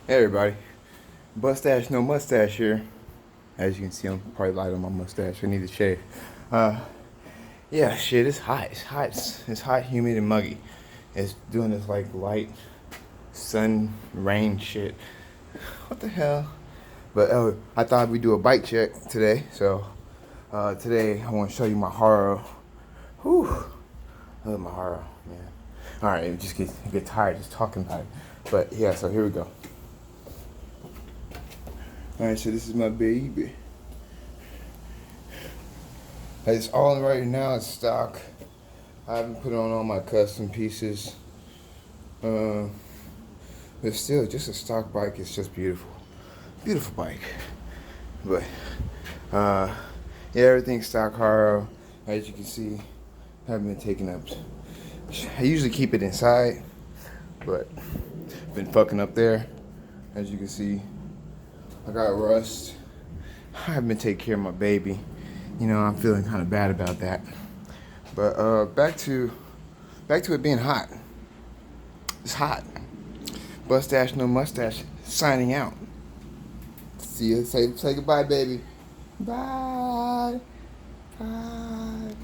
Hey everybody, mustache no mustache here. As you can see, I'm probably light on my mustache. I need to shave. Uh, yeah, shit, it's hot. It's hot. It's hot, humid, and muggy. It's doing this like light sun rain shit. What the hell? But I thought we'd do a bike check today. So today I want to show you my Haro. Whew, I love my Haro, man. All right, it just get tired just talking about it. But yeah, so here we go. Alright, so this is my baby. It's all right now, it's stock. I haven't put on all my custom pieces. But still, just a stock bike is just beautiful. Beautiful bike. But, yeah, everything's stock Haro. As you can see, I haven't been taking up. I usually keep it inside, but been fucking up there. As you can see, I got rust. I haven't been taking care of my baby. You know, I'm feeling kind of bad about that. But back to it being hot. It's hot. Mustache no mustache. Signing out. See you. Say goodbye, baby. Bye. Bye.